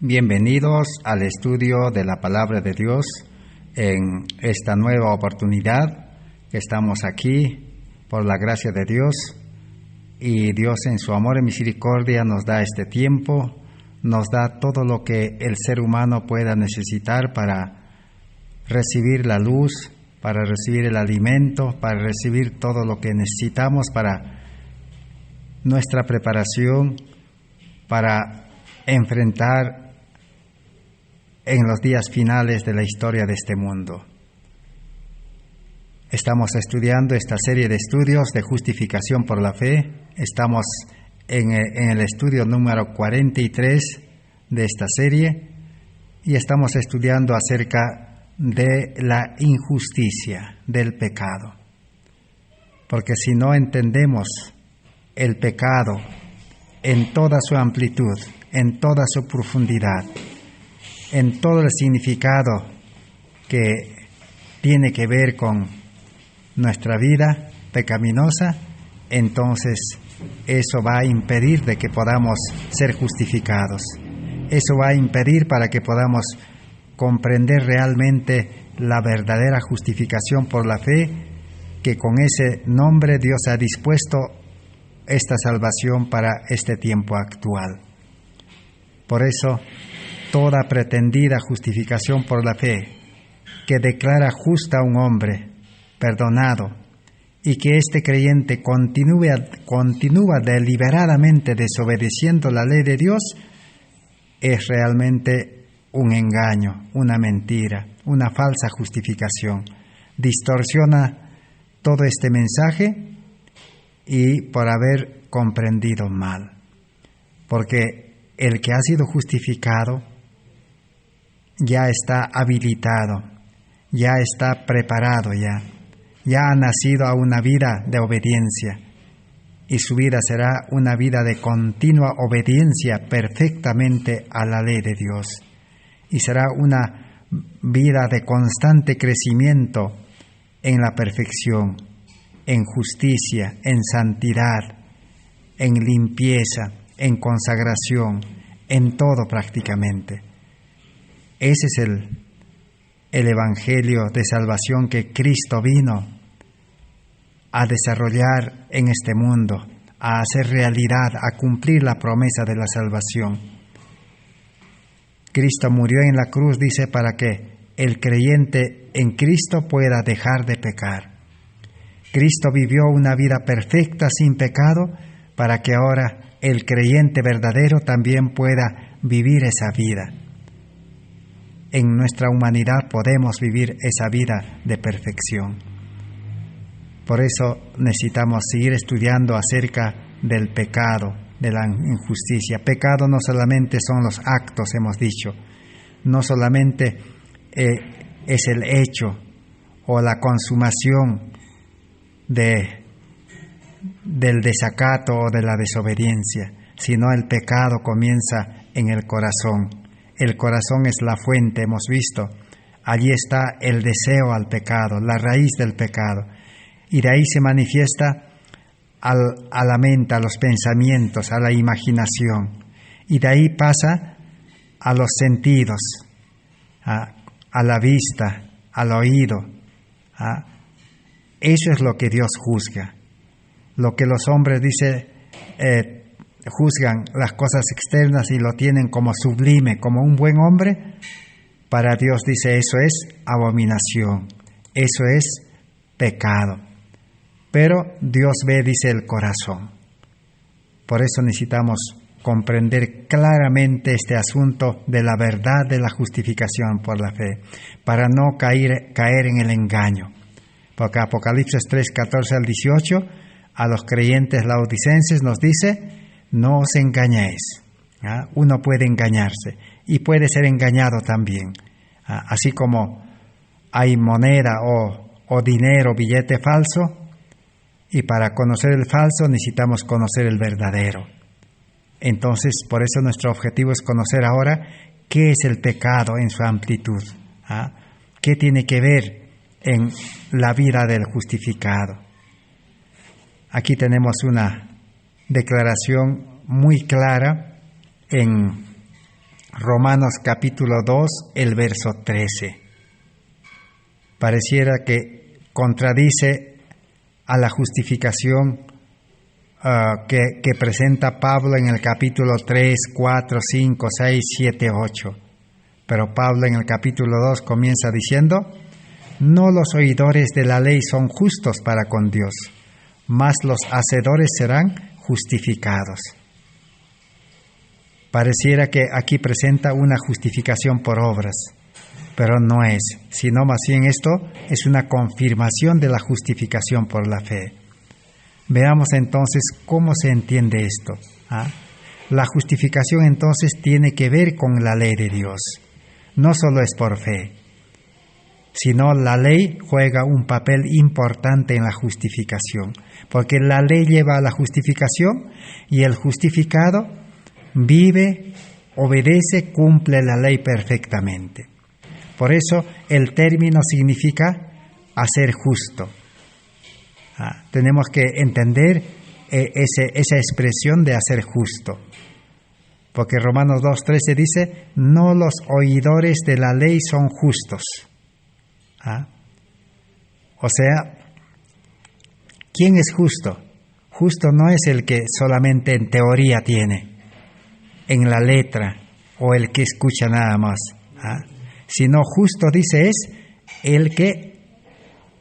Bienvenidos al estudio de la Palabra de Dios en esta nueva oportunidad que estamos aquí por la gracia de Dios, y Dios en su amor y misericordia nos da este tiempo, nos da todo lo que el ser humano pueda necesitar para recibir la luz, para recibir el alimento, para recibir todo lo que necesitamos para nuestra preparación, para enfrentar en los días finales de la historia de este mundo. Estamos estudiando esta serie de estudios de justificación por la fe. Estamos en el estudio número 43 de esta serie y estamos estudiando acerca de la injusticia, del pecado. Porque si no entendemos el pecado en toda su amplitud, en toda su profundidad, en todo el significado que tiene que ver con nuestra vida pecaminosa, entonces eso va a impedir de que podamos ser justificados. Eso va a impedir para que podamos comprender realmente la verdadera justificación por la fe, que con ese nombre Dios ha dispuesto esta salvación para este tiempo actual. Por eso, toda pretendida justificación por la fe, que declara justo a un hombre, perdonado, y que este creyente continúa deliberadamente desobedeciendo la ley de Dios, es realmente un engaño, una mentira, una falsa justificación. Distorsiona todo este mensaje y por haber comprendido mal. Porque el que ha sido justificado ya está habilitado, ya está preparado, ya ha nacido a una vida de obediencia, y su vida será una vida de continua obediencia perfectamente a la ley de Dios, y será una vida de constante crecimiento en la perfección, en justicia, en santidad, en limpieza, en consagración, en todo prácticamente. Ese es el evangelio de salvación que Cristo vino a desarrollar en este mundo, a hacer realidad, a cumplir la promesa de la salvación. Cristo murió en la cruz, dice, para que el creyente en Cristo pueda dejar de pecar. Cristo vivió una vida perfecta sin pecado para que ahora el creyente verdadero también pueda vivir esa vida. En nuestra humanidad podemos vivir esa vida de perfección. Por eso necesitamos seguir estudiando acerca del pecado, de la injusticia. Pecado no solamente son los actos, hemos dicho, no solamente es el hecho o la consumación del desacato o de la desobediencia, sino el pecado comienza en el corazón. El corazón es la fuente, hemos visto. Allí está el deseo al pecado, la raíz del pecado. Y de ahí se manifiesta a la mente, a los pensamientos, a la imaginación. Y de ahí pasa a los sentidos, a la vista, al oído. Eso es lo que Dios juzga. Lo que los hombres juzgan las cosas externas y lo tienen como sublime, como un buen hombre, para Dios dice eso es abominación, eso es pecado. Pero Dios ve, dice, el corazón. Por eso necesitamos comprender claramente este asunto de la verdad de la justificación por la fe, para no caer en el engaño. Porque Apocalipsis 3, 14 al 18, a los creyentes laodicenses nos dice: no os engañéis. Uno puede engañarse y puede ser engañado también. Así como hay moneda o dinero, billete falso, y para conocer el falso necesitamos conocer el verdadero. Entonces, por eso nuestro objetivo es conocer ahora qué es el pecado en su amplitud, qué tiene que ver en la vida del justificado. Aquí tenemos una declaración muy clara en Romanos capítulo 2, el verso 13. Pareciera que contradice a la justificación que presenta Pablo en el capítulo 3, 4, 5, 6, 7, 8. Pero Pablo en el capítulo 2 comienza diciendo: no los oidores de la ley son justos para con Dios, mas los hacedores serán justificados. Pareciera que aquí presenta una justificación por obras, pero no es, sino más bien esto es una confirmación de la justificación por la fe. Veamos entonces cómo se entiende esto. La justificación entonces tiene que ver con la ley de Dios. No solo es por fe, sino la ley juega un papel importante en la justificación, porque la ley lleva a la justificación y el justificado vive, obedece, cumple la ley perfectamente. Por eso el término significa hacer justo. Tenemos que entender esa expresión de hacer justo. Porque Romanos 2:13 dice: no los oidores de la ley son justos. O sea, ¿quién es justo? Justo no es el que solamente en teoría tiene, en la letra, o el que escucha nada más. Sino justo, dice, es el que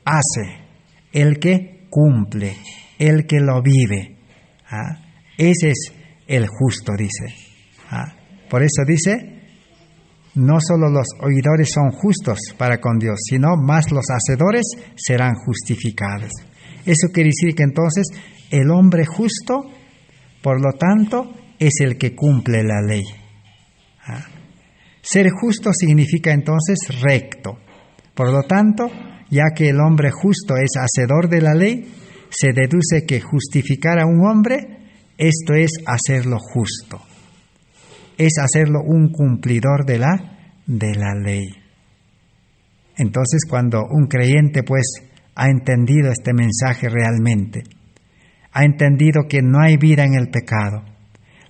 hace, el que cumple, el que lo vive. Ese es el justo, dice. Por eso dice: no solo los oidores son justos para con Dios, sino más los hacedores serán justificados. Eso quiere decir que entonces el hombre justo, por lo tanto, es el que cumple la ley. Ser justo significa entonces recto. Por lo tanto, ya que el hombre justo es hacedor de la ley, se deduce que justificar a un hombre, esto es hacerlo justo. Es hacerlo un cumplidor de la ley. Entonces, cuando un creyente pues ha entendido este mensaje realmente, ha entendido que no hay vida en el pecado,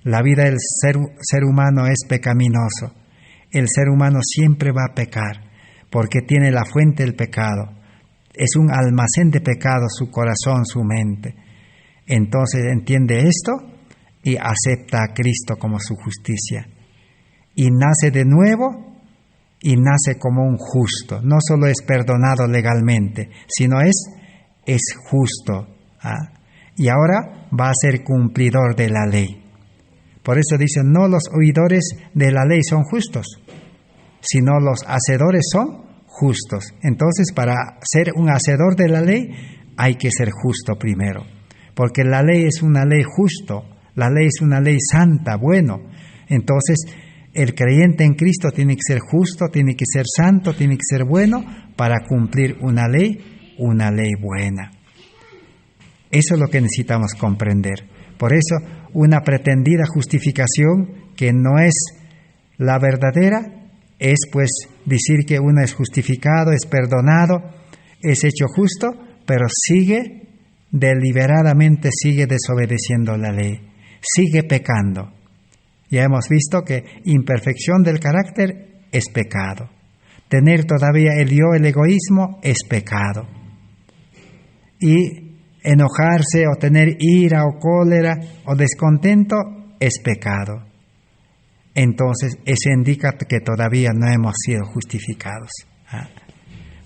la vida del ser humano es pecaminoso, el ser humano siempre va a pecar, porque tiene la fuente del pecado, es un almacén de pecado su corazón, su mente. Entonces entiende esto y acepta a Cristo como su justicia. Y nace de nuevo y nace como un justo. No solo es perdonado legalmente, sino es justo. Y ahora va a ser cumplidor de la ley. Por eso dicen: no los oidores de la ley son justos, sino los hacedores son justos. Entonces, para ser un hacedor de la ley, hay que ser justo primero. Porque la ley es una ley justo, la ley es una ley santa, bueno. Entonces, el creyente en Cristo tiene que ser justo, tiene que ser santo, tiene que ser bueno para cumplir una ley buena. Eso es lo que necesitamos comprender. Por eso, una pretendida justificación que no es la verdadera es pues decir que uno es justificado, es perdonado, es hecho justo, pero deliberadamente sigue desobedeciendo la ley, sigue pecando. Ya hemos visto que imperfección del carácter es pecado. Tener todavía el yo, el egoísmo, es pecado. Y enojarse o tener ira o cólera o descontento es pecado. Entonces, eso indica que todavía no hemos sido justificados.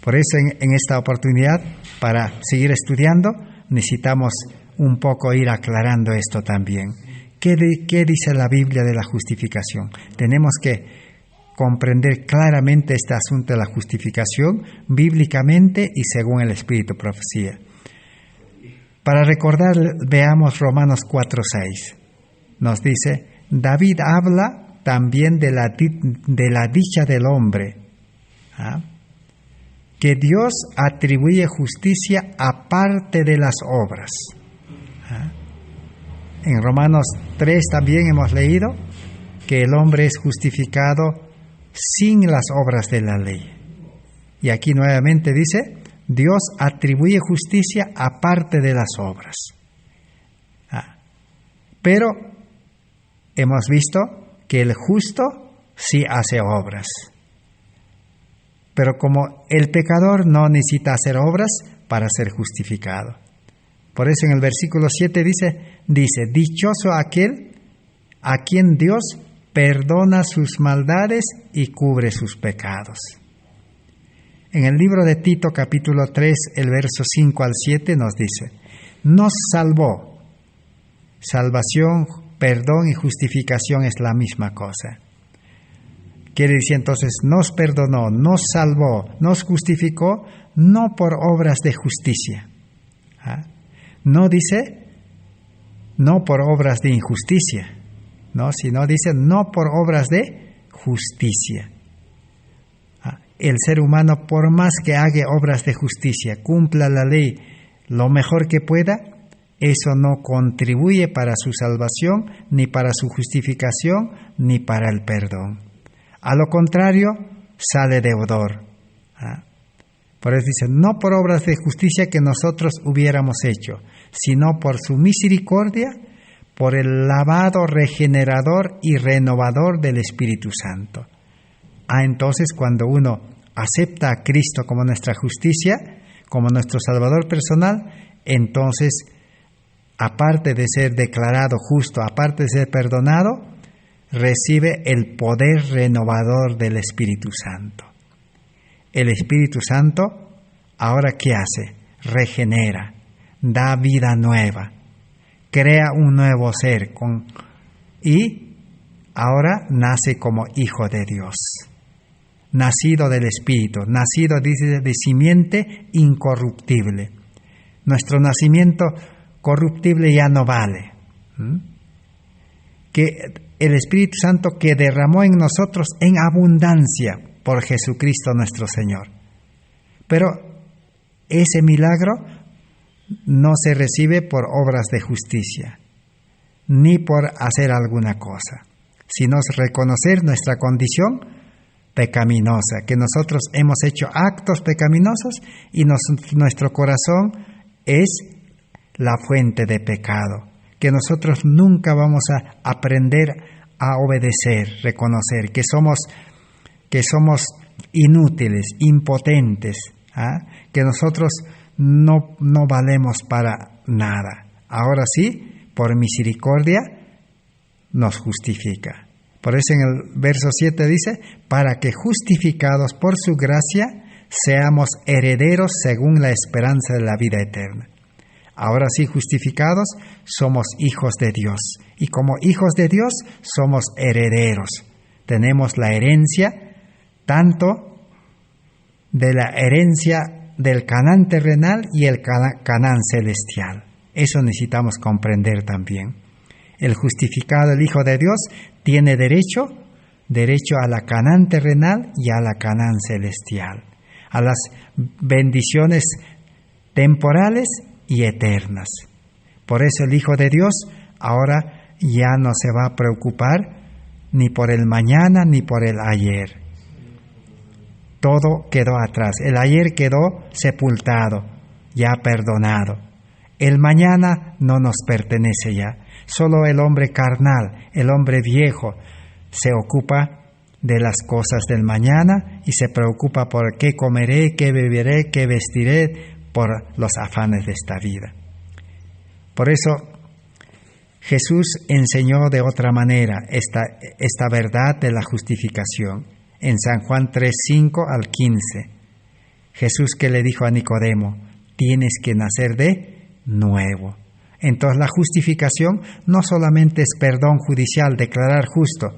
Por eso, en esta oportunidad, para seguir estudiando, necesitamos un poco ir aclarando esto también. ¿Qué dice la Biblia de la justificación? Tenemos que comprender claramente este asunto de la justificación bíblicamente y según el Espíritu Profecía. Para recordar, veamos Romanos 4:6. Nos dice: David habla también de la dicha del hombre, que Dios atribuye justicia aparte de las obras. En Romanos 3 también hemos leído que el hombre es justificado sin las obras de la ley. Y aquí nuevamente dice: Dios atribuye justicia aparte de las obras. Pero hemos visto que el justo sí hace obras. Pero como el pecador no necesita hacer obras para ser justificado. Por eso en el versículo 7 dice, dichoso aquel a quien Dios perdona sus maldades y cubre sus pecados. En el libro de Tito, capítulo 3, el verso 5 al 7 nos dice, nos salvó. Salvación, perdón y justificación es la misma cosa. Quiere decir entonces, nos perdonó, nos salvó, nos justificó, no por obras de justicia. No dice, no por obras de injusticia, ¿no? Sino dice, no por obras de justicia. El ser humano, por más que haga obras de justicia, cumpla la ley lo mejor que pueda, eso no contribuye para su salvación, ni para su justificación, ni para el perdón. A lo contrario, sale deudor. Por eso dice, no por obras de justicia que nosotros hubiéramos hecho, sino por su misericordia, por el lavado regenerador y renovador del Espíritu Santo. Entonces cuando uno acepta a Cristo como nuestra justicia, como nuestro Salvador personal, entonces, aparte de ser declarado justo, aparte de ser perdonado, recibe el poder renovador del Espíritu Santo. El Espíritu Santo, ¿ahora qué hace? Regenera, da vida nueva, crea un nuevo ser y ahora nace como hijo de Dios. Nacido del Espíritu, nacido, dice, de simiente incorruptible. Nuestro nacimiento corruptible ya no vale. Que el Espíritu Santo que derramó en nosotros en abundancia por Jesucristo nuestro Señor. Pero ese milagro no se recibe por obras de justicia, ni por hacer alguna cosa, sino reconocer nuestra condición pecaminosa, que nosotros hemos hecho actos pecaminosos y nuestro corazón es la fuente de pecado, que nosotros nunca vamos a aprender a obedecer, reconocer que somos inútiles, impotentes, que nosotros no valemos para nada. Ahora sí, por misericordia nos justifica. Por eso en el verso 7 dice, para que justificados por su gracia seamos herederos según la esperanza de la vida eterna. Ahora sí, justificados, somos hijos de Dios. Y como hijos de Dios, somos herederos. Tenemos la herencia, tanto de la herencia del Canaán terrenal y el Canaán celestial. Eso necesitamos comprender también. El justificado, el Hijo de Dios, tiene derecho a la Canaán terrenal y a la Canaán celestial, a las bendiciones temporales y eternas. Por eso el Hijo de Dios ahora ya no se va a preocupar ni por el mañana ni por el ayer. Todo quedó atrás. El ayer quedó sepultado, ya perdonado. El mañana no nos pertenece ya. Solo el hombre carnal, el hombre viejo, se ocupa de las cosas del mañana y se preocupa por qué comeré, qué beberé, qué vestiré, por los afanes de esta vida. Por eso Jesús enseñó de otra manera esta verdad de la justificación. En San Juan 3, 5 al 15, Jesús que le dijo a Nicodemo, tienes que nacer de nuevo. Entonces la justificación no solamente es perdón judicial, declarar justo,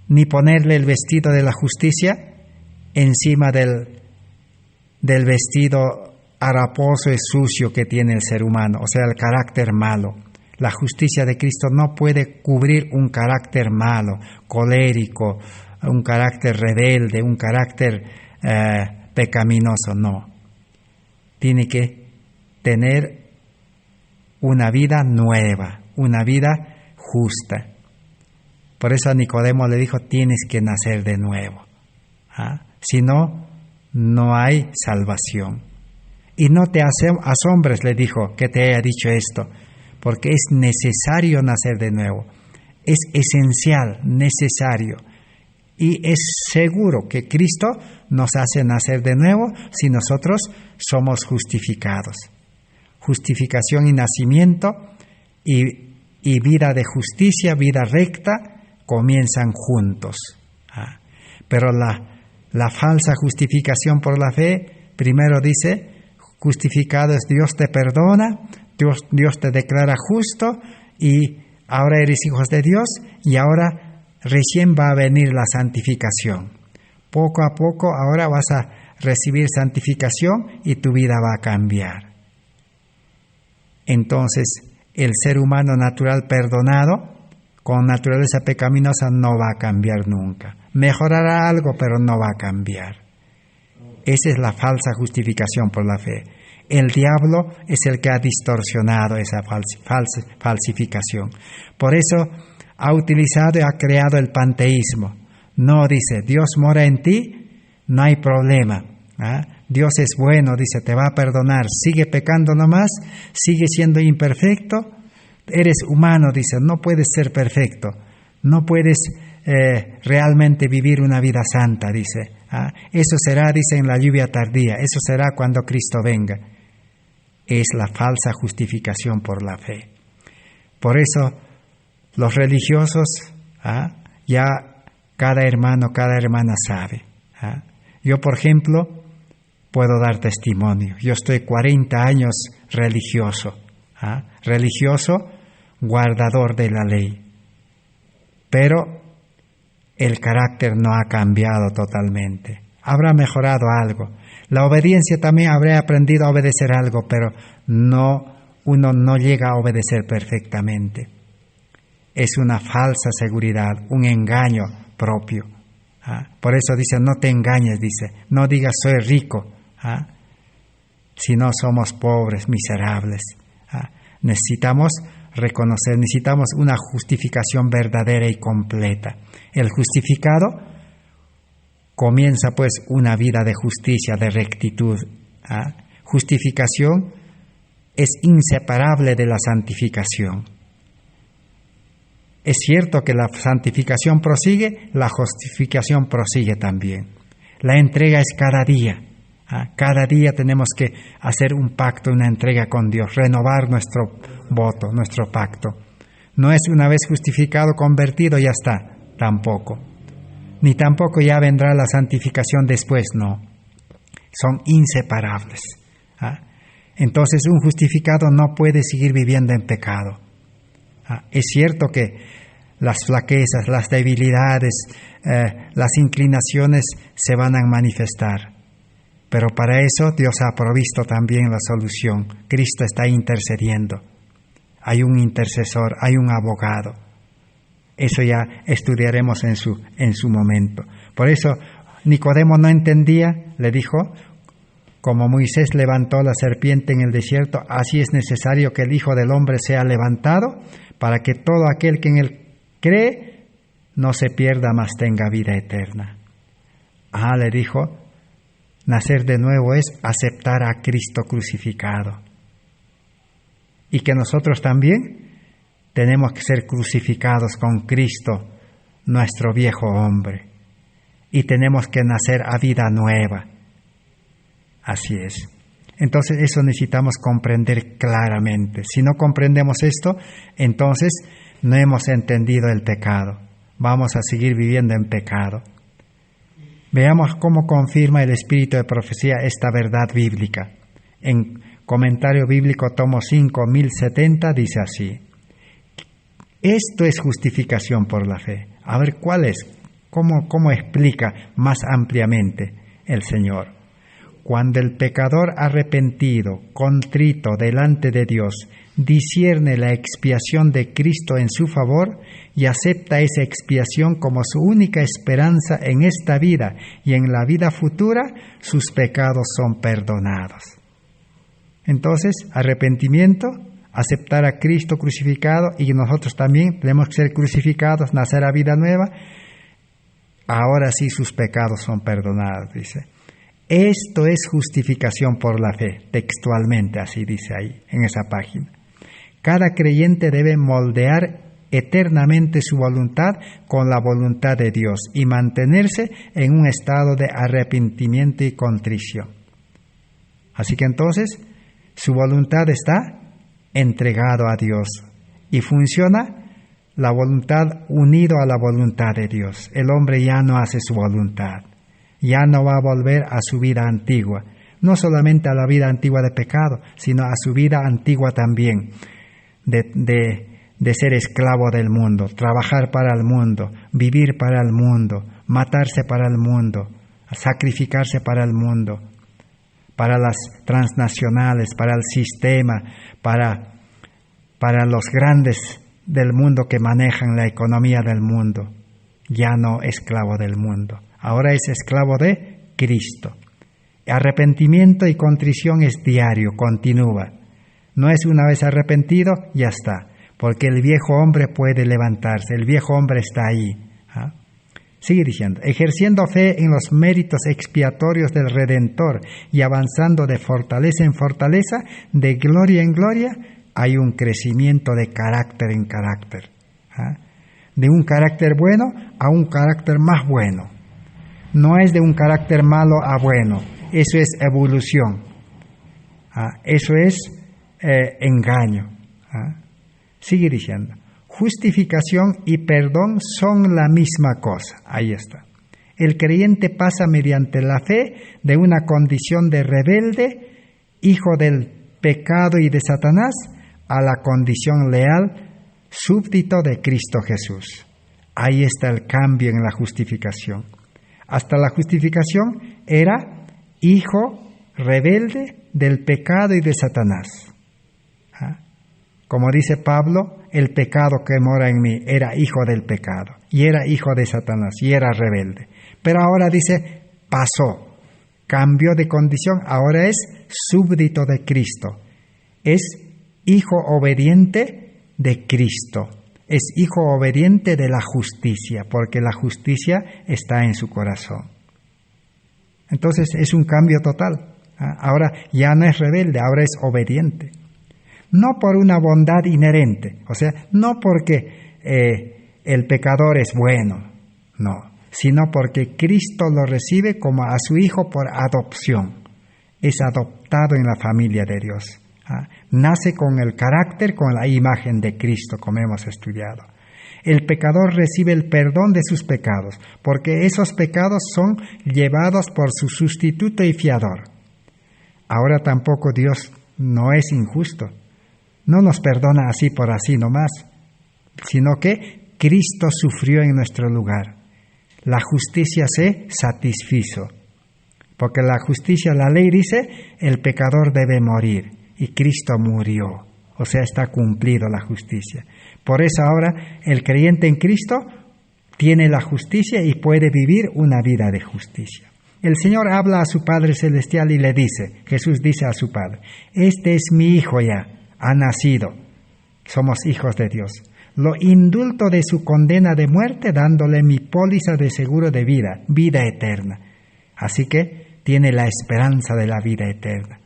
ni ponerle el vestido de la justicia encima del vestido haraposo y sucio que tiene el ser humano, o sea, el carácter malo. La justicia de Cristo no puede cubrir un carácter malo, colérico, un carácter rebelde, un carácter pecaminoso, no. Tiene que tener una vida nueva, una vida justa. Por eso a Nicodemo le dijo, tienes que nacer de nuevo. Si no, no hay salvación. Y no te asombres, le dijo, que te haya dicho esto, porque es necesario nacer de nuevo. Es esencial, necesario. Y es seguro que Cristo nos hace nacer de nuevo si nosotros somos justificados. Justificación y nacimiento y vida de justicia, vida recta, comienzan juntos. Pero la falsa justificación por la fe, primero dice, justificado es Dios te perdona, Dios te declara justo y ahora eres hijos de Dios y ahora recién va a venir la santificación. Poco a poco ahora vas a recibir santificación y tu vida va a cambiar. Entonces, el ser humano natural perdonado, con naturaleza pecaminosa, no va a cambiar nunca. Mejorará algo, pero no va a cambiar. Esa es la falsa justificación por la fe. El diablo es el que ha distorsionado esa falsificación. Por eso ha utilizado y ha creado el panteísmo. No dice, Dios mora en ti, no hay problema. Dios es bueno, dice, te va a perdonar. Sigue pecando nomás, sigue siendo imperfecto. Eres humano, dice, no puedes ser perfecto. No puedes realmente vivir una vida santa, dice. Eso será, dice, en la lluvia tardía. Eso será cuando Cristo venga. Es la falsa justificación por la fe. Por eso, los religiosos, ya cada hermano, cada hermana sabe. Yo, por ejemplo, puedo dar testimonio. Yo estoy 40 años religioso. Religioso, guardador de la ley. Pero el carácter no ha cambiado totalmente. Habrá mejorado algo. La obediencia también habré aprendido a obedecer algo, pero uno no llega a obedecer perfectamente. Es una falsa seguridad, un engaño propio. Por eso dice, no te engañes, dice, no digas soy rico, si no somos pobres, miserables. Necesitamos reconocer, necesitamos una justificación verdadera y completa. El justificado comienza pues una vida de justicia, de rectitud. Justificación es inseparable de la santificación. Es cierto que la santificación prosigue, la justificación prosigue también. La entrega es cada día. Cada día tenemos que hacer un pacto, una entrega con Dios, renovar nuestro voto, nuestro pacto. No es una vez justificado, convertido, ya está, tampoco. Ni tampoco ya vendrá la santificación después, no. Son inseparables. Entonces un justificado no puede seguir viviendo en pecado. Es cierto que las flaquezas, las debilidades, las inclinaciones se van a manifestar. Pero para eso Dios ha provisto también la solución. Cristo está intercediendo. Hay un intercesor, hay un abogado. Eso ya estudiaremos en su momento. Por eso Nicodemo no entendía, le dijo, como Moisés levantó la serpiente en el desierto, así es necesario que el Hijo del Hombre sea levantado, para que todo aquel que en él cree no se pierda, mas tenga vida eterna. Le dijo, nacer de nuevo es aceptar a Cristo crucificado. Y que nosotros también tenemos que ser crucificados con Cristo, nuestro viejo hombre. Y tenemos que nacer a vida nueva. Así es. Entonces eso necesitamos comprender claramente. Si no comprendemos esto, entonces no hemos entendido el pecado. Vamos a seguir viviendo en pecado. Veamos cómo confirma el Espíritu de Profecía esta verdad bíblica. En Comentario Bíblico, tomo 5, 1070, dice así. Esto es justificación por la fe. A ver, ¿cuál es? ¿Cómo explica más ampliamente el Señor? Cuando el pecador arrepentido, contrito delante de Dios, discierne la expiación de Cristo en su favor y acepta esa expiación como su única esperanza en esta vida y en la vida futura, sus pecados son perdonados. Entonces, arrepentimiento, aceptar a Cristo crucificado, y nosotros también tenemos que ser crucificados, nacer a vida nueva. Ahora sí sus pecados son perdonados, dice. Esto es justificación por la fe, textualmente así dice ahí, en esa página. Cada creyente debe moldear eternamente su voluntad con la voluntad de Dios y mantenerse en un estado de arrepentimiento y contrición. Así que entonces su voluntad está entregado a Dios y funciona la voluntad unido a la voluntad de Dios. El hombre ya no hace su voluntad, ya no va a volver a su vida antigua, no solamente a la vida antigua de pecado, sino a su vida antigua también, de ser esclavo del mundo, trabajar para el mundo, vivir para el mundo, matarse para el mundo, sacrificarse para el mundo, para las transnacionales, para el sistema, para los grandes del mundo que manejan la economía del mundo. Ya no esclavo del mundo, ahora es esclavo de Cristo. Arrepentimiento y contrición es diario, continúa. No es una vez arrepentido, ya está, porque el viejo hombre puede levantarse, el viejo hombre está ahí. Sigue diciendo, ejerciendo fe en los méritos expiatorios del Redentor y avanzando de fortaleza en fortaleza, de gloria en gloria, hay un crecimiento de carácter en carácter. De un carácter bueno a un carácter más bueno. No es de un carácter malo a bueno. Eso es evolución. Eso es engaño. Sigue diciendo. Justificación y perdón son la misma cosa. Ahí está. El creyente pasa mediante la fe de una condición de rebelde, hijo del pecado y de Satanás, a la condición leal, súbdito de Cristo Jesús. Ahí está el cambio en la justificación. Hasta la justificación era hijo rebelde del pecado y de Satanás. Como dice Pablo, el pecado que mora en mí era hijo del pecado, y era hijo de Satanás, y era rebelde. Pero ahora dice, pasó, cambió de condición, ahora es súbdito de Cristo. Es hijo obediente de Cristo. Es hijo obediente de la justicia, porque la justicia está en su corazón. Entonces es un cambio total. Ahora ya no es rebelde, ahora es obediente. No por una bondad inherente, o sea, no porque el pecador es bueno, no, sino porque Cristo lo recibe como a su hijo por adopción. Es adoptado en la familia de Dios. Nace con el carácter, con la imagen de Cristo, como hemos estudiado. El pecador recibe el perdón de sus pecados, porque esos pecados son llevados por su sustituto y fiador. Ahora tampoco Dios no es injusto. No nos perdona así por así nomás, sino que Cristo sufrió en nuestro lugar. La justicia se satisfizo, porque la justicia, la ley dice, el pecador debe morir, y Cristo murió, o sea, está cumplido la justicia. Por eso ahora el creyente en Cristo tiene la justicia y puede vivir una vida de justicia. El Señor habla a su Padre Celestial y le dice, Jesús dice a su Padre, este es mi Hijo ya, ha nacido, somos hijos de Dios. Lo indulto de su condena de muerte, dándole mi póliza de seguro de vida, vida eterna. Así que tiene la esperanza de la vida eterna.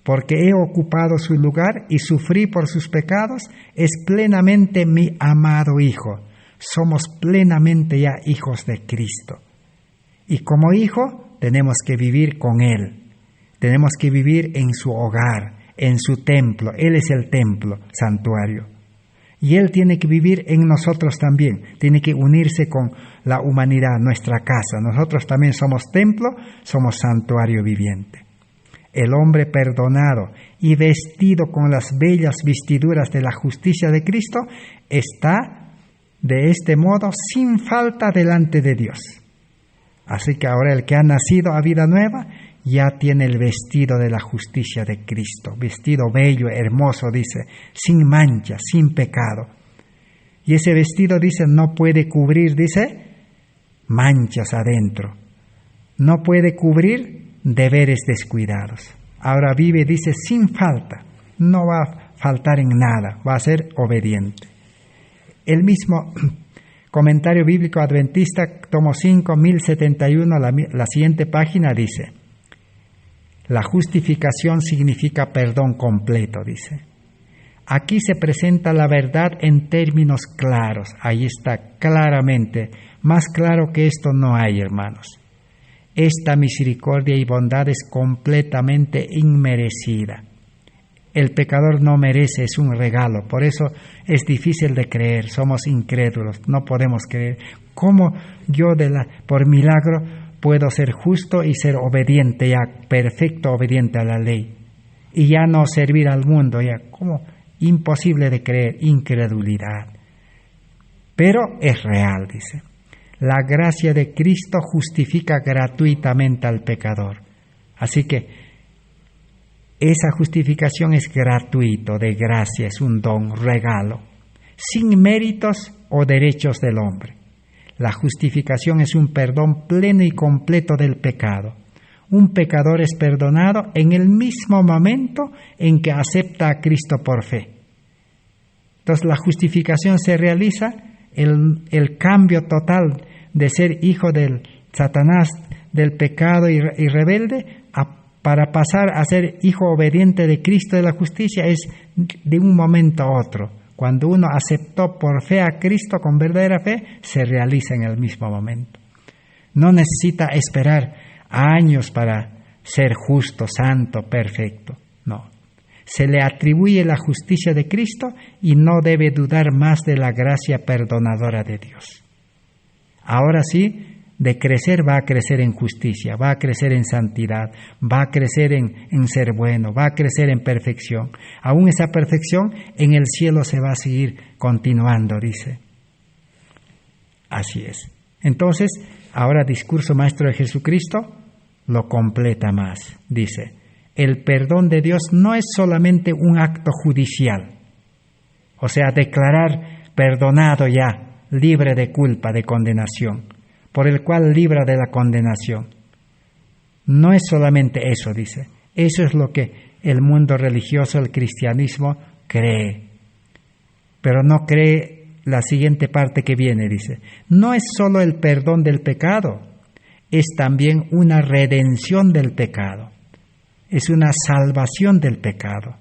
Porque he ocupado su lugar y sufrí por sus pecados, es plenamente mi amado Hijo. Somos plenamente ya hijos de Cristo. Y como hijo, tenemos que vivir con Él. Tenemos que vivir en su hogar, en su templo. Él es el templo, santuario. Y Él tiene que vivir en nosotros también. Tiene que unirse con la humanidad, nuestra casa. Nosotros también somos templo, somos santuario viviente. El hombre perdonado y vestido con las bellas vestiduras de la justicia de Cristo está de este modo sin falta delante de Dios. Así que ahora el que ha nacido a vida nueva ya tiene el vestido de la justicia de Cristo, vestido bello, hermoso, dice, sin mancha, sin pecado. Y ese vestido, dice, no puede cubrir, dice, manchas adentro. No puede cubrir deberes descuidados. Ahora vive, dice, sin falta. No va a faltar en nada, va a ser obediente. El mismo Comentario Bíblico Adventista, tomo 5, 1071, la siguiente página dice, la justificación significa perdón completo, dice. Aquí se presenta la verdad en términos claros. Ahí está claramente. Más claro que esto no hay, hermanos. Esta misericordia y bondad es completamente inmerecida. El pecador no merece, es un regalo. Por eso es difícil de creer. Somos incrédulos, no podemos creer. ¿Cómo yo por milagro puedo ser justo y ser obediente, ya perfecto obediente a la ley? Y ya no servir al mundo, ya ¿cómo? Imposible de creer, incredulidad. Pero es real, dice. La gracia de Cristo justifica gratuitamente al pecador. Así que esa justificación es gratuito, de gracia, es un don, regalo, sin méritos o derechos del hombre. La justificación es un perdón pleno y completo del pecado. Un pecador es perdonado en el mismo momento en que acepta a Cristo por fe. Entonces la justificación se realiza, el cambio total de ser hijo del Satanás, del pecado y rebelde, para pasar a ser hijo obediente de Cristo de la justicia, es de un momento a otro. Cuando uno aceptó por fe a Cristo con verdadera fe, se realiza en el mismo momento. No necesita esperar años para ser justo, santo, perfecto. No. Se le atribuye la justicia de Cristo y no debe dudar más de la gracia perdonadora de Dios. Ahora sí, de crecer va a crecer en justicia, va a crecer en santidad, va a crecer en ser bueno, va a crecer en perfección. Aún esa perfección en el cielo se va a seguir continuando, dice. Así es. Entonces, ahora discurso maestro de Jesucristo lo completa más. Dice, el perdón de Dios no es solamente un acto judicial, o sea, declarar perdonado ya, libre de culpa, de condenación, por el cual libra de la condenación. No es solamente eso, dice. Eso es lo que el mundo religioso, el cristianismo, cree. Pero no cree la siguiente parte que viene, dice. No es solo el perdón del pecado, es también una redención del pecado. Es una salvación del pecado.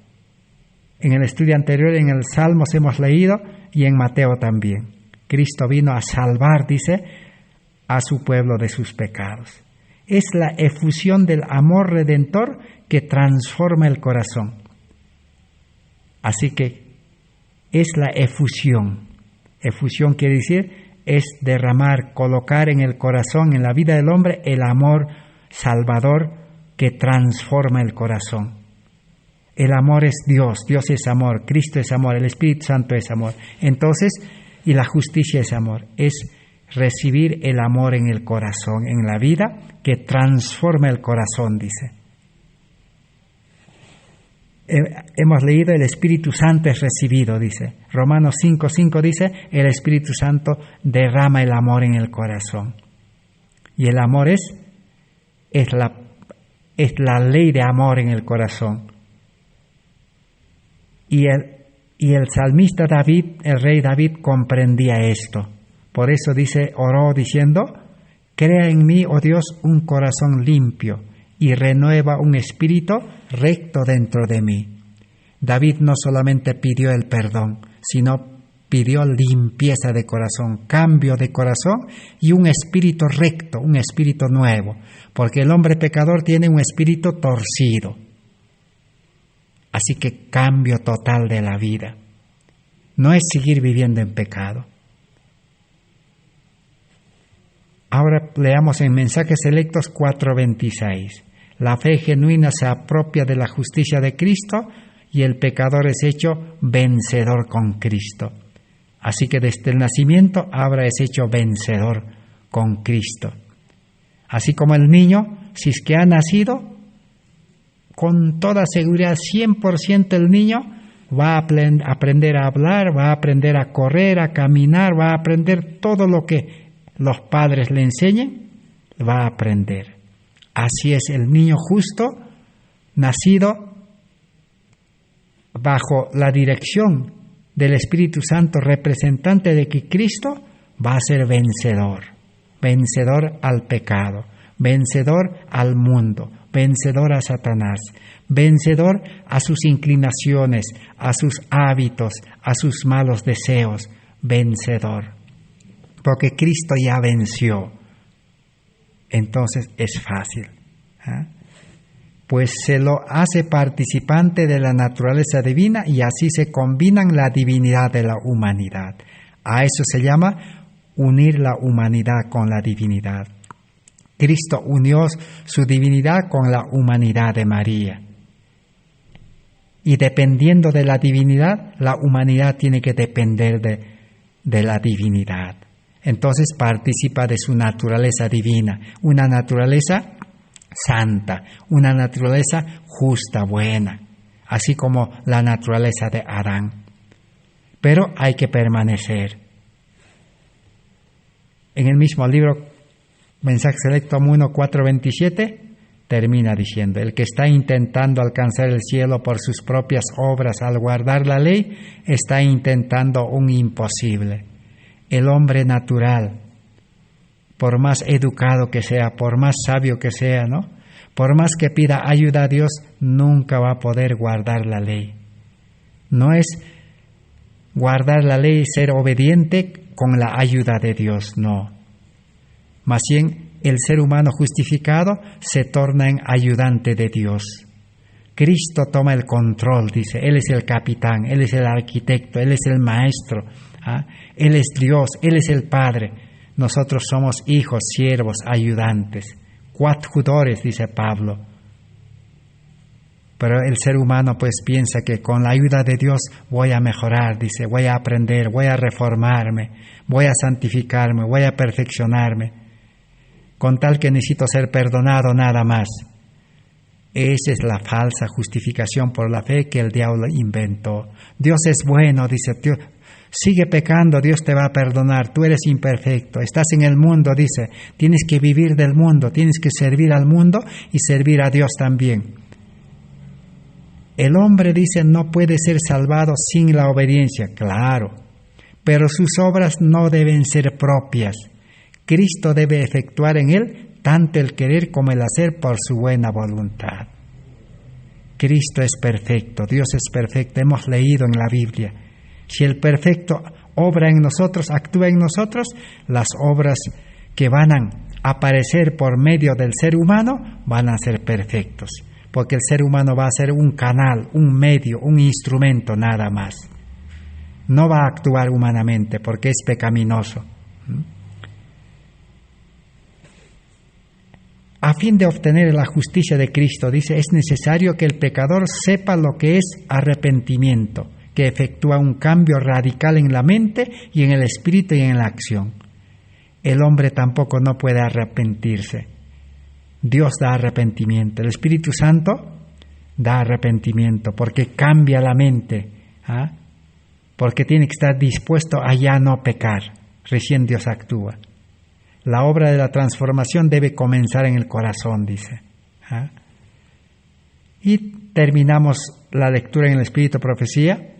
En el estudio anterior, en el Salmos hemos leído, y en Mateo también. Cristo vino a salvar, dice, a su pueblo de sus pecados. Es la efusión del amor redentor que transforma el corazón. Así que es la efusión. Efusión quiere decir, es derramar, colocar en el corazón, en la vida del hombre, el amor salvador que transforma el corazón. El amor es Dios, Dios es amor, Cristo es amor, el Espíritu Santo es amor. Entonces, y la justicia es amor, es recibir el amor en el corazón, en la vida, que transforma el corazón, dice. Hemos leído el Espíritu Santo es recibido, dice. Romanos 5:5 dice, el Espíritu Santo derrama el amor en el corazón. Y el amor es la ley de amor en el corazón. Y el salmista David, el rey David, comprendía esto. Por eso dice, oró diciendo, crea en mí, oh Dios, un corazón limpio y renueva un espíritu recto dentro de mí. David no solamente pidió el perdón, sino pidió limpieza de corazón, cambio de corazón y un espíritu recto, un espíritu nuevo, porque el hombre pecador tiene un espíritu torcido. Así que cambio total de la vida. No es seguir viviendo en pecado. Ahora leamos en Mensajes Selectos 4:26. La fe genuina se apropia de la justicia de Cristo y el pecador es hecho vencedor con Cristo. Así que desde el nacimiento Abraham es hecho vencedor con Cristo. Así como el niño, si es que ha nacido, con toda seguridad, 100% el niño va a aprender a hablar, va a aprender a correr, a caminar, va a aprender todo lo que los padres le enseñen, va a aprender. Así es el niño justo, nacido bajo la dirección del Espíritu Santo, representante de que Cristo va a ser vencedor, vencedor al pecado, vencedor al mundo, vencedor a Satanás, vencedor a sus inclinaciones, a sus hábitos, a sus malos deseos, vencedor. Porque Cristo ya venció. Entonces es fácil. Pues se lo hace participante de la naturaleza divina y así se combinan la divinidad de la humanidad. A eso se llama unir la humanidad con la divinidad. Cristo unió su divinidad con la humanidad de María. Y dependiendo de la divinidad, la humanidad tiene que depender de la divinidad. Entonces participa de su naturaleza divina, una naturaleza santa, una naturaleza justa, buena, así como la naturaleza de Adán. Pero hay que permanecer. En el mismo libro, Mensaje Selectum 1:4-27, termina diciendo: el que está intentando alcanzar el cielo por sus propias obras al guardar la ley, está intentando un imposible. El hombre natural, por más educado que sea, por más sabio que sea, ¿no? Por más que pida ayuda a Dios, nunca va a poder guardar la ley. No es guardar la ley y ser obediente con la ayuda de Dios, no. Más bien, el ser humano justificado se torna en ayudante de Dios. Cristo toma el control, dice, Él es el capitán, Él es el arquitecto, Él es el maestro, Él es Dios, Él es el Padre. Nosotros somos hijos, siervos, ayudantes, coadjutores, dice Pablo. Pero el ser humano pues piensa que con la ayuda de Dios voy a mejorar, dice, voy a aprender, voy a reformarme, voy a santificarme, voy a perfeccionarme, con tal que necesito ser perdonado nada más. Esa es la falsa justificación por la fe que el diablo inventó. Dios es bueno, dice, Dios, sigue pecando, Dios te va a perdonar, tú eres imperfecto, estás en el mundo, dice, tienes que vivir del mundo, tienes que servir al mundo y servir a Dios también. El hombre, dice, no puede ser salvado sin la obediencia, claro, pero sus obras no deben ser propias. Cristo debe efectuar en él tanto el querer como el hacer por su buena voluntad. Cristo es perfecto, Dios es perfecto, hemos leído en la Biblia. Si el perfecto obra en nosotros, actúa en nosotros, las obras que van a aparecer por medio del ser humano van a ser perfectos, porque el ser humano va a ser un canal, un medio, un instrumento nada más. No va a actuar humanamente porque es pecaminoso. A fin de obtener la justicia de Cristo, dice, es necesario que el pecador sepa lo que es arrepentimiento, que efectúa un cambio radical en la mente y en el espíritu y en la acción. El hombre tampoco no puede arrepentirse. Dios da arrepentimiento. El Espíritu Santo da arrepentimiento porque cambia la mente, porque tiene que estar dispuesto a ya no pecar. Recién Dios actúa. La obra de la transformación debe comenzar en el corazón, dice. Y terminamos la lectura en el Espíritu Profecía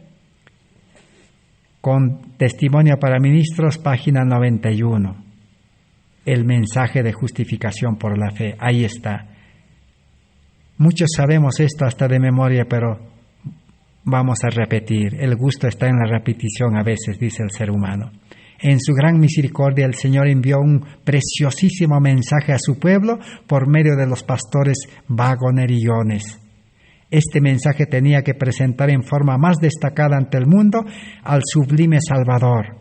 con Testimonio para Ministros, página 91. El mensaje de justificación por la fe. Ahí está. Muchos sabemos esto hasta de memoria, pero vamos a repetir. El gusto está en la repetición a veces, dice el ser humano. En su gran misericordia, el Señor envió un preciosísimo mensaje a su pueblo por medio de los pastores vagonerillones. Este mensaje tenía que presentar en forma más destacada ante el mundo al sublime Salvador.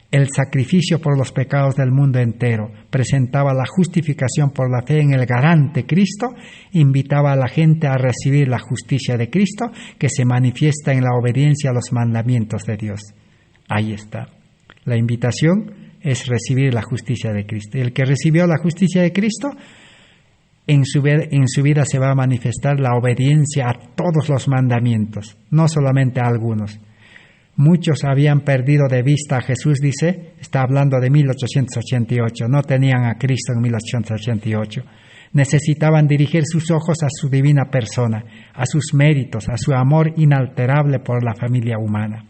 El sacrificio por los pecados del mundo entero presentaba la justificación por la fe en el garante Cristo, invitaba a la gente a recibir la justicia de Cristo que se manifiesta en la obediencia a los mandamientos de Dios. Ahí está. La invitación es recibir la justicia de Cristo. El que recibió la justicia de Cristo, en su vida se va a manifestar la obediencia a todos los mandamientos, no solamente a algunos. Muchos habían perdido de vista a Jesús, dice, está hablando de 1888, no tenían a Cristo en 1888. Necesitaban dirigir sus ojos a su divina persona, a sus méritos, a su amor inalterable por la familia humana.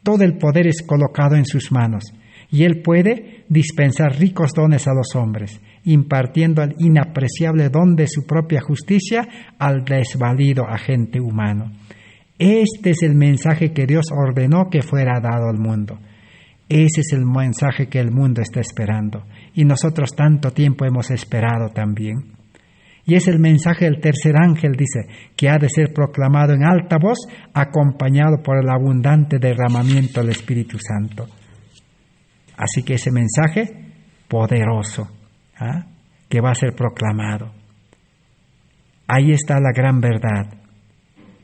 Todo el poder es colocado en sus manos. y Él puede dispensar ricos dones a los hombres, impartiendo el inapreciable don de su propia justicia al desvalido agente humano. Este es el mensaje que Dios ordenó que fuera dado al mundo. Ese es el mensaje que el mundo está esperando, y nosotros tanto tiempo hemos esperado también. Y es el mensaje del tercer ángel, dice, que ha de ser proclamado en alta voz, acompañado por el abundante derramamiento del Espíritu Santo. Así que ese mensaje poderoso, que va a ser proclamado. Ahí está la gran verdad.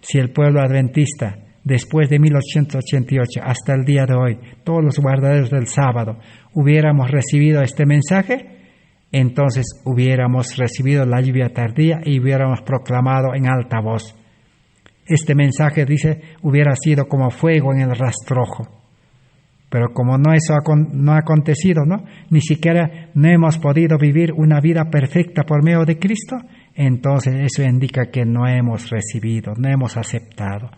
Si el pueblo adventista, después de 1888 hasta el día de hoy, todos los guardaderos del sábado, hubiéramos recibido este mensaje, entonces hubiéramos recibido la lluvia tardía y hubiéramos proclamado en alta voz. Este mensaje, dice, hubiera sido como fuego en el rastrojo. Pero como eso no ha acontecido, ¿no? Ni siquiera no hemos podido vivir una vida perfecta por medio de Cristo, entonces eso indica que no hemos recibido, no hemos aceptado.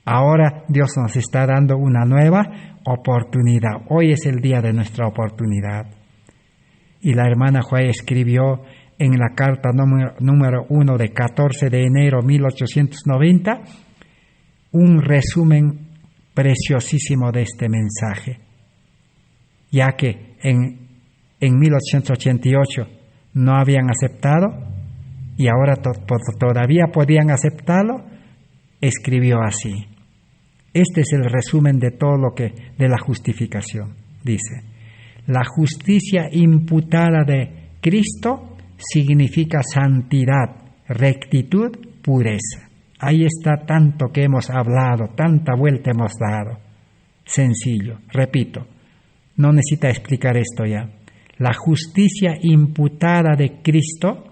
Ahora Dios nos está dando una nueva oportunidad. Hoy es el día de nuestra oportunidad. Y la hermana Joy escribió en la carta número 1 de 14 de enero de 1890 un resumen preciosísimo de este mensaje, ya que en 1888 no habían aceptado y ahora todavía podían aceptarlo. Escribió así. Este es el resumen de todo de la justificación. Dice: la justicia imputada de Cristo significa santidad, rectitud, pureza. Ahí está tanto que hemos hablado, tanta vuelta hemos dado. Sencillo, repito, no necesita explicar esto ya. La justicia imputada de Cristo,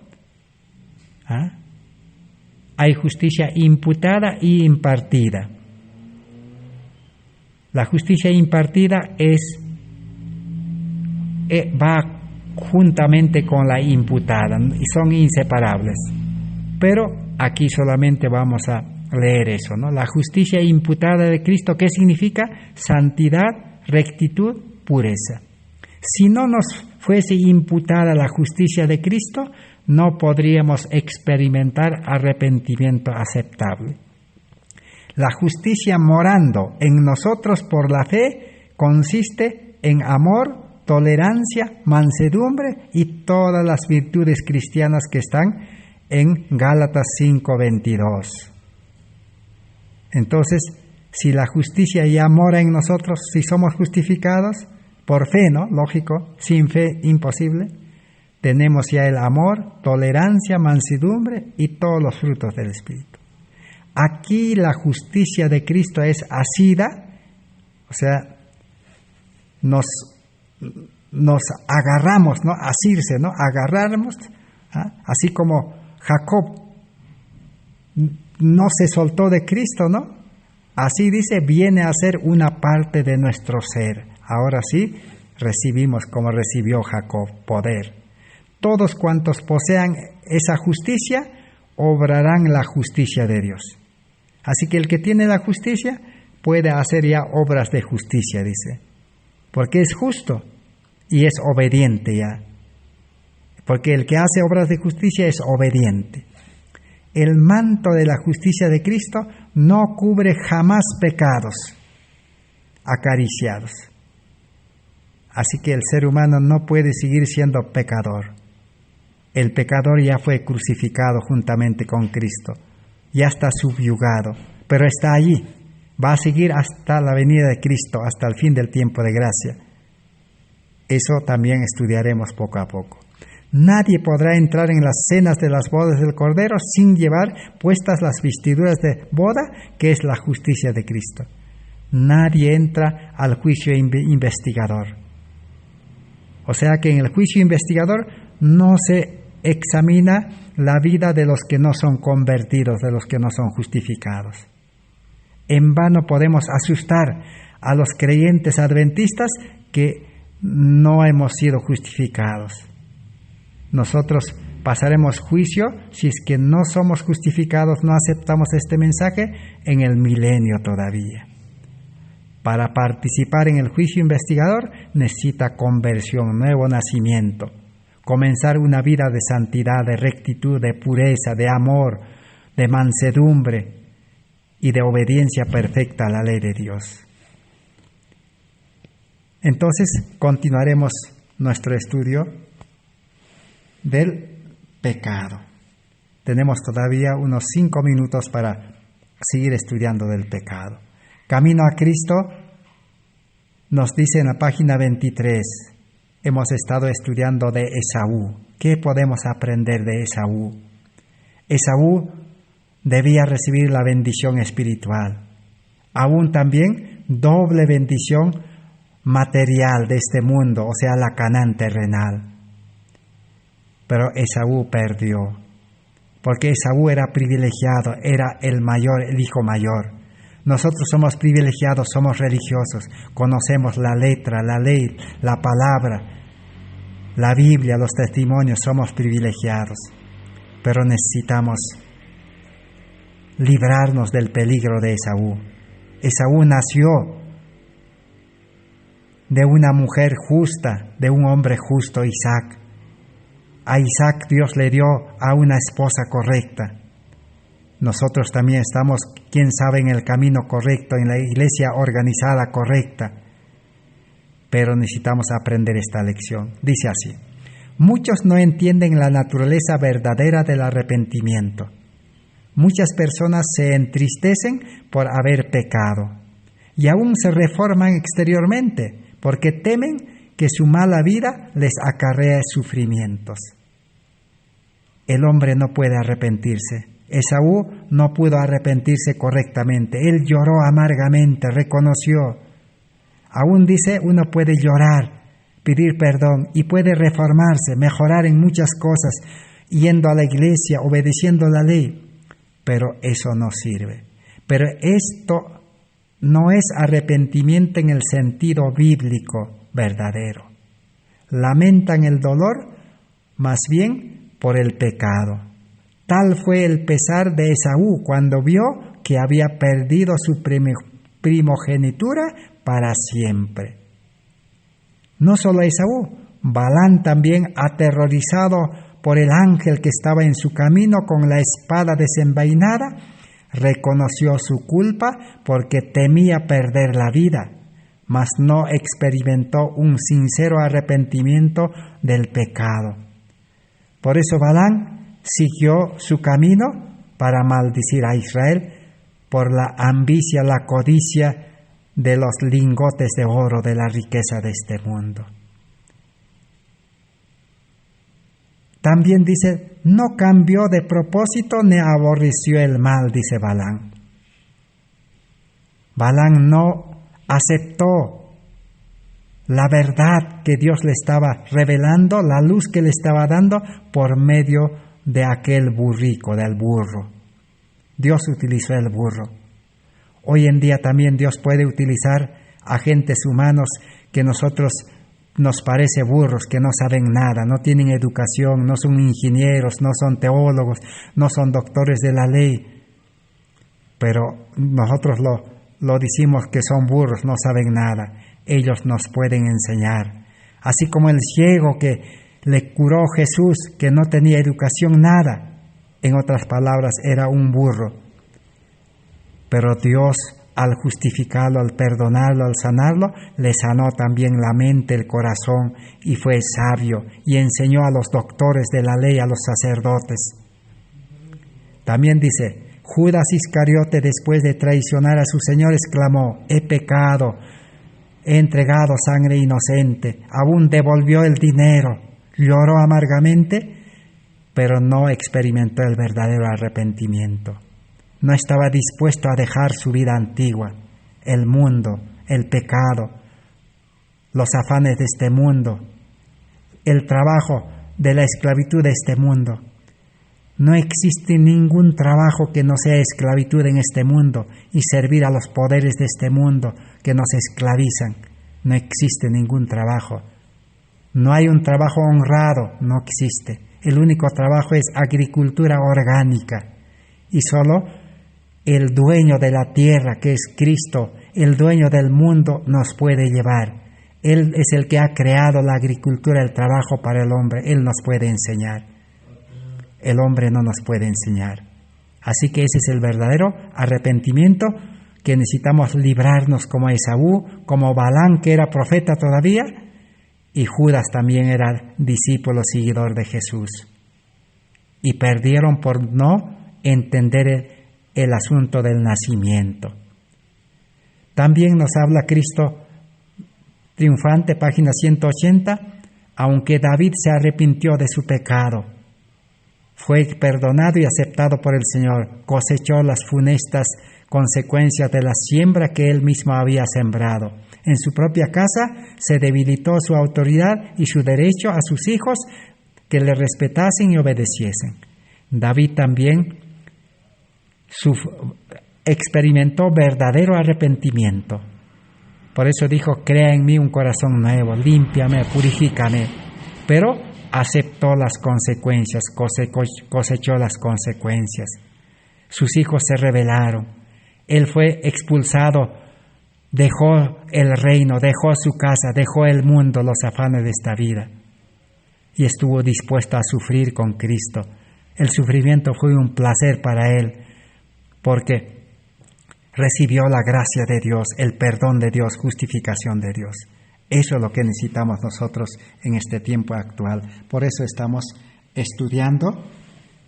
hay justicia imputada y impartida. La justicia impartida va juntamente con la imputada y son inseparables. Pero aquí solamente vamos a leer eso, ¿no? La justicia imputada de Cristo, ¿qué significa? Santidad, rectitud, pureza. Si no nos fuese imputada la justicia de Cristo, no podríamos experimentar arrepentimiento aceptable. La justicia morando en nosotros por la fe consiste en amor, tolerancia, mansedumbre y todas las virtudes cristianas que están en Gálatas 5:22. Entonces, si la justicia ya mora en nosotros, si somos justificados por fe, ¿no? Lógico, sin fe imposible, tenemos ya el amor, tolerancia, mansedumbre y todos los frutos del Espíritu. Aquí la justicia de Cristo es asida, o sea, nos agarramos, ¿no? Asirse, ¿no? Agarramos, así como Jacob no se soltó de Cristo, ¿no? Así dice, viene a ser una parte de nuestro ser. Ahora sí, recibimos como recibió Jacob, poder. Todos cuantos posean esa justicia, obrarán la justicia de Dios. Así que el que tiene la justicia puede hacer ya obras de justicia, dice. Porque es justo y es obediente ya. Porque el que hace obras de justicia es obediente. El manto de la justicia de Cristo no cubre jamás pecados acariciados. Así que el ser humano no puede seguir siendo pecador. El pecador ya fue crucificado juntamente con Cristo. Ya está subyugado, pero está allí. Va a seguir hasta la venida de Cristo, hasta el fin del tiempo de gracia. Eso también estudiaremos poco a poco. Nadie podrá entrar en las cenas de las bodas del Cordero sin llevar puestas las vestiduras de boda, que es la justicia de Cristo. Nadie entra al juicio investigador. O sea que en el juicio investigador no se examina la vida de los que no son convertidos, de los que no son justificados. En vano podemos asustar a los creyentes adventistas que no hemos sido justificados. Nosotros pasaremos juicio si es que no somos justificados, no aceptamos este mensaje en el milenio todavía. Para participar en el juicio investigador necesita conversión, nuevo nacimiento, comenzar una vida de santidad, de rectitud, de pureza, de amor, de mansedumbre y de obediencia perfecta a la ley de Dios. Entonces continuaremos nuestro estudio del pecado. Tenemos todavía unos 5 minutos para seguir estudiando del pecado. Camino a Cristo nos dice en la página 23, hemos estado estudiando de Esaú. ¿Qué podemos aprender de Esaú? Esaú debía recibir la bendición espiritual, aún también doble bendición material de este mundo, o sea, la Canaán terrenal. Pero Esaú perdió, porque Esaú era privilegiado, era el mayor, el hijo mayor. Nosotros somos privilegiados, somos religiosos, conocemos la letra, la ley, la palabra, la Biblia, los testimonios, somos privilegiados. Pero necesitamos librarnos del peligro de Esaú. Esaú nació de una mujer justa, de un hombre justo, Isaac. A Isaac Dios le dio a una esposa correcta. Nosotros también estamos, quién sabe, en el camino correcto, en la iglesia organizada correcta. Pero necesitamos aprender esta lección. Dice así: muchos no entienden la naturaleza verdadera del arrepentimiento. Muchas personas se entristecen por haber pecado y aún se reforman exteriormente porque temen que su mala vida les acarrea sufrimientos. El hombre no puede arrepentirse. Esaú no pudo arrepentirse correctamente. Él lloró amargamente, reconoció. Aún dice, uno puede llorar, pedir perdón y puede reformarse, mejorar en muchas cosas, yendo a la iglesia, obedeciendo la ley. Pero eso no sirve. Pero esto no es arrepentimiento en el sentido bíblico verdadero. Lamentan el dolor, más bien por el pecado. Tal fue el pesar de Esaú cuando vio que había perdido su primogenitura para siempre. No solo Esaú, Balán también, aterrorizado por el ángel que estaba en su camino con la espada desenvainada, reconoció su culpa porque temía perder la vida, mas no experimentó un sincero arrepentimiento del pecado. Por eso Balán siguió su camino para maldecir a Israel por la ambicia, la codicia de los lingotes de oro, de la riqueza de este mundo. También dice, no cambió de propósito ni aborreció el mal, dice Balán. Balán no aceptó la verdad que Dios le estaba revelando, la luz que le estaba dando por medio de aquel burrico, del burro. Dios utilizó el burro. Hoy en día también Dios puede utilizar agentes humanos que nosotros nos parece burros, que no saben nada, no tienen educación, no son ingenieros, no son teólogos, no son doctores de la ley. Pero nosotros lo decimos que son burros, no saben nada. Ellos nos pueden enseñar. Así como el ciego que le curó Jesús, que no tenía educación, nada. En otras palabras, era un burro. Pero Dios, al justificarlo, al perdonarlo, al sanarlo, le sanó también la mente, el corazón, y fue sabio, y enseñó a los doctores de la ley, a los sacerdotes. También dice, Judas Iscariote, después de traicionar a su Señor, exclamó, he pecado, he entregado sangre inocente, aún devolvió el dinero, lloró amargamente, pero no experimentó el verdadero arrepentimiento. No estaba dispuesto a dejar su vida antigua, el mundo, el pecado, los afanes de este mundo, el trabajo de la esclavitud de este mundo. No existe ningún trabajo que no sea esclavitud en este mundo y servir a los poderes de este mundo que nos esclavizan. No existe ningún trabajo. No hay un trabajo honrado, no existe. El único trabajo es agricultura orgánica y solo el dueño de la tierra, que es Cristo, el dueño del mundo, nos puede llevar. Él es el que ha creado la agricultura, el trabajo para el hombre. Él nos puede enseñar. El hombre no nos puede enseñar. Así que ese es el verdadero arrepentimiento, que necesitamos librarnos como Esaú, como Balaam, que era profeta todavía, y Judas también era discípulo seguidor de Jesús. Y perdieron por no entender el asunto del nacimiento. También nos habla Cristo triunfante, página 180, aunque David se arrepintió de su pecado, fue perdonado y aceptado por el Señor, cosechó las funestas consecuencias de la siembra que él mismo había sembrado. En su propia casa se debilitó su autoridad y su derecho a sus hijos que le respetasen y obedeciesen. David también experimentó verdadero arrepentimiento. Por eso dijo: crea en mí un corazón nuevo, límpiame, purifícame. Pero aceptó las consecuencias, cosechó las consecuencias. Sus hijos se rebelaron. Él fue expulsado, dejó el reino, dejó su casa, dejó el mundo, los afanes de esta vida. Y estuvo dispuesto a sufrir con Cristo. El sufrimiento fue un placer para él, porque recibió la gracia de Dios, el perdón de Dios, justificación de Dios. Eso es lo que necesitamos nosotros en este tiempo actual. Por eso estamos estudiando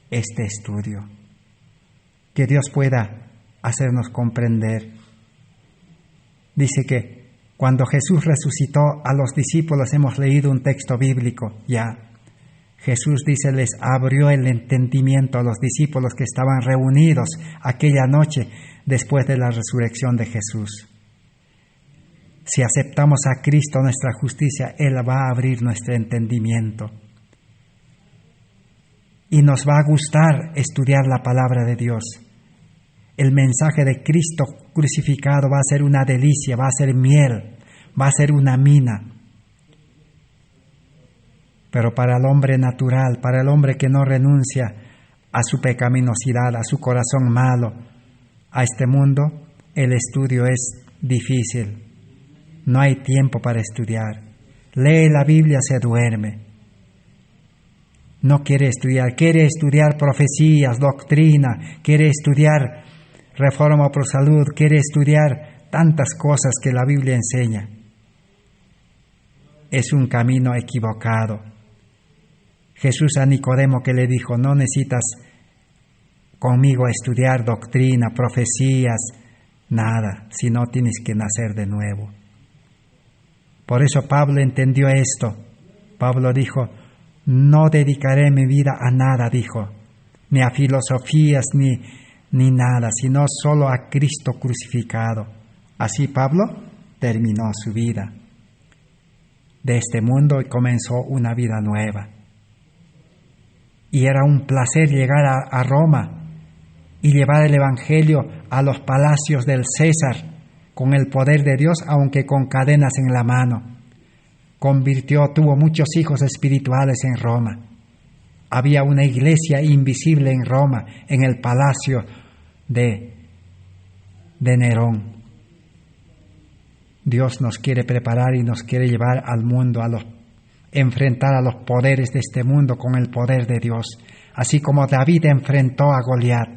este estudio. Que Dios pueda hacernos comprender. Dice que cuando Jesús resucitó a los discípulos, hemos leído un texto bíblico ya. Jesús dice, les abrió el entendimiento a los discípulos que estaban reunidos aquella noche después de la resurrección de Jesús. Si aceptamos a Cristo, nuestra justicia, Él va a abrir nuestro entendimiento. Y nos va a gustar estudiar la palabra de Dios. El mensaje de Cristo crucificado va a ser una delicia, va a ser miel, va a ser una mina. Pero para el hombre natural, para el hombre que no renuncia a su pecaminosidad, a su corazón malo, a este mundo, el estudio es difícil. No hay tiempo para estudiar. Lee la Biblia, se duerme. No quiere estudiar profecías, doctrina, quiere estudiar reforma por salud, quiere estudiar tantas cosas que la Biblia enseña. Es un camino equivocado. Jesús a Nicodemo que le dijo, no necesitas conmigo estudiar doctrina, profecías, nada, si no tienes que nacer de nuevo. Por eso Pablo entendió esto. Pablo dijo, no dedicaré mi vida a nada, dijo, ni a filosofías, ni nada, sino solo a Cristo crucificado. Así Pablo terminó su vida de este mundo y comenzó una vida nueva. Y era un placer llegar a Roma y llevar el Evangelio a los palacios del César con el poder de Dios, aunque con cadenas en la mano. Tuvo muchos hijos espirituales en Roma. Había una iglesia invisible en Roma, en el palacio de Nerón. Dios nos quiere preparar y nos quiere llevar al mundo, enfrentar a los poderes de este mundo con el poder de Dios. Así como David enfrentó a Goliat.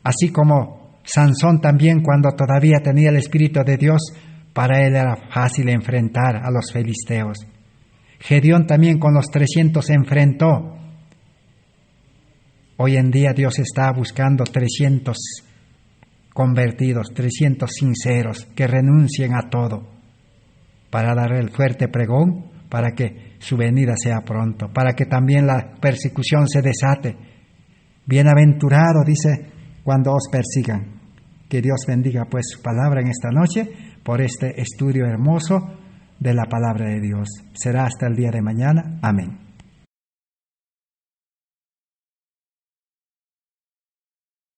Así como Sansón también, cuando todavía tenía el Espíritu de Dios, para él era fácil enfrentar a los filisteos. Gedeón también con los 300 se enfrentó. Hoy en día Dios está buscando 300 convertidos, 300 sinceros que renuncien a todo para dar el fuerte pregón, para que su venida sea pronto, para que también la persecución se desate. Bienaventurado, dice, cuando os persigan. Que Dios bendiga pues su palabra en esta noche por este estudio hermoso de la palabra de Dios. Será hasta el día de mañana. Amén.